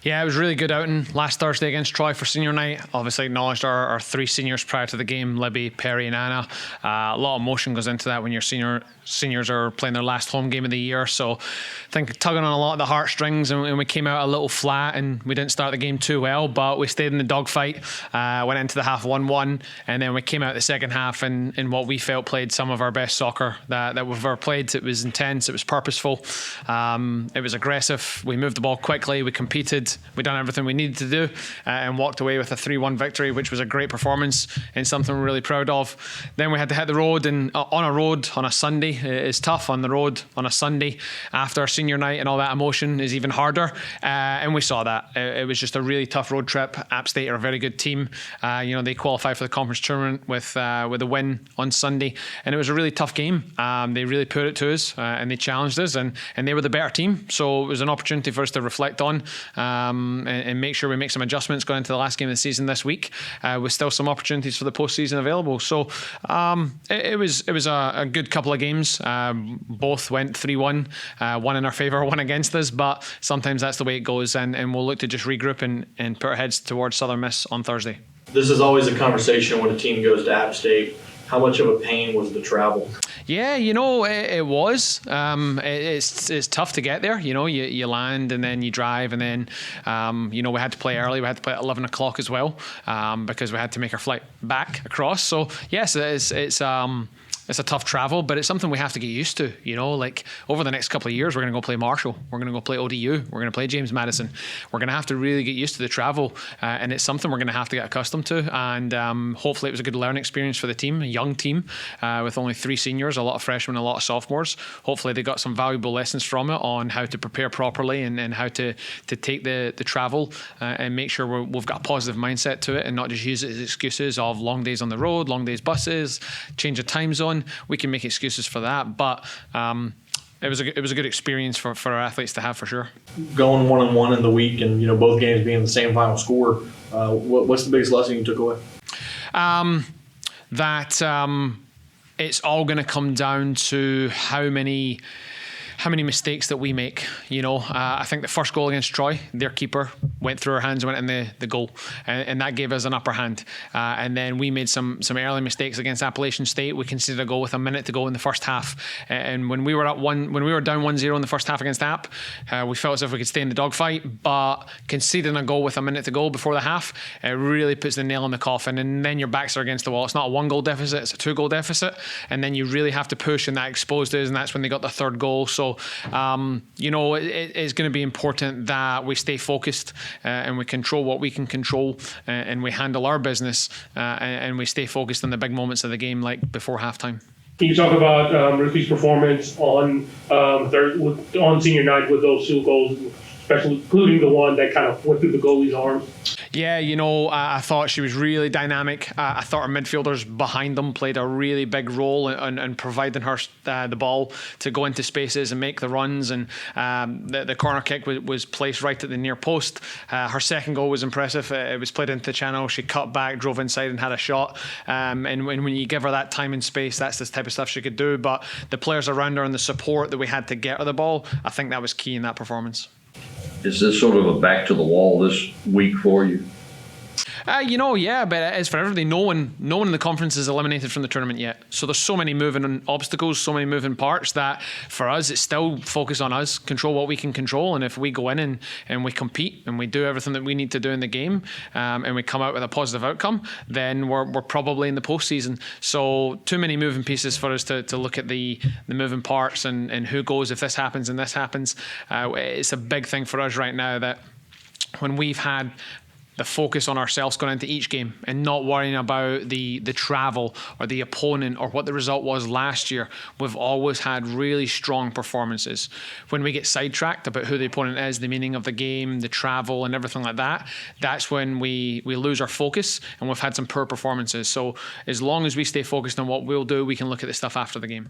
Yeah, it was a really good outing last Thursday against Troy for senior night. Obviously acknowledged our three seniors prior to the game, Libby, Perry and Anna. A lot of emotion goes into that when your seniors are playing their last home game of the year. So I think tugging on a lot of the heartstrings, and we came out a little flat and we didn't start the game too well, but we stayed in the dogfight, went into the half 1-1, and then we came out the second half and in what we felt played some of our best soccer that we've ever played. It was intense, it was purposeful, it was aggressive. We moved the ball quickly, we competed, we done everything we needed to do, and walked away with a 3-1 victory, which was a great performance and something we're really proud of. Then we had to hit the road, and on a road on a Sunday is tough. On the road on a Sunday after our senior night and all that emotion is even harder, and we saw that. It was just a really tough road trip. App State are a very good team. They qualified for the conference tournament with a win on Sunday, and it was a really tough game. They really put it to us, and they challenged us, and they were the better team. So it was an opportunity for us to reflect on and make sure we make some adjustments going into the last game of the season this week, with still some opportunities for the postseason available. So it was a good couple of games. Both went 3-1, one in our favour, one against us, but sometimes that's the way it goes, and we'll look to just regroup and put our heads towards Southern Miss on Thursday. This is always a conversation when a team goes to App State. How much of a pain was the travel? Yeah, it was. It's tough to get there. You land and then you drive, and then we had to play early. We had to play at 11 o'clock as well, because we had to make our flight back across. So yes, it's a tough travel, but it's something we have to get used to. Like over the next couple of years, we're going to go play Marshall. We're going to go play ODU. We're going to play James Madison. We're going to have to really get used to the travel, and it's something we're going to have to get accustomed to. And hopefully it was a good learning experience for the team, a young team with only 3 seniors, a lot of freshmen, a lot of sophomores. Hopefully they got some valuable lessons from it on how to prepare properly and how to take the travel and make sure we've got a positive mindset to it and not just use it as excuses of long days on the road, long days buses, change of time zone. We can make excuses for that, but it was a good experience for our athletes to have, for sure. Going 1-1 in the week, and both games being the same final score. What's the biggest lesson you took away? That it's all going to come down to how many mistakes that we make. I think the first goal against Troy, their keeper went through our hands and went in the goal, and that gave us an upper hand. And then we made some early mistakes against Appalachian State. We conceded a goal with a minute to go in the first half, and when we were down 1-0 in the first half against App, we felt as if we could stay in the dogfight, but conceding a goal with a minute to go before the half, it really puts the nail in the coffin, and then your backs are against the wall. It's not a 1-goal deficit, it's a 2-goal deficit, and then you really have to push, and that exposed us, and that's when they got the third goal. So it's going to be important that we stay focused and we control what we can control, and we handle our business, and we stay focused on the big moments of the game, like before halftime. Can you talk about Ricky's performance on senior night with those 2 goals, especially including the one that kind of went through the goalie's arms? Yeah, I thought she was really dynamic. I thought our midfielders behind them played a really big role in providing her the ball to go into spaces and make the runs. And the corner kick was placed right at the near post. Her second goal was impressive. It was played into the channel. She cut back, drove inside and had a shot. And when you give her that time and space, that's the type of stuff she could do. But the players around her and the support that we had to get her the ball, I think that was key in that performance. Is this sort of a back to the wall this week for you? Yeah, but as for everybody, no one in the conference is eliminated from the tournament yet. So there's so many moving obstacles, so many moving parts that for us, it's still focus on us, control what we can control. And if we go in and we compete and we do everything that we need to do in the game, and we come out with a positive outcome, then we're probably in the postseason. So too many moving pieces for us to look at the moving parts and who goes if this happens and this happens. It's a big thing for us right now that when we've had the focus on ourselves going into each game and not worrying about the travel or the opponent or what the result was last year, we've always had really strong performances. When we get sidetracked about who the opponent is, the meaning of the game, the travel and everything like that, that's when we lose our focus, and we've had some poor performances. So as long as we stay focused on what we'll do, we can look at the stuff after the game.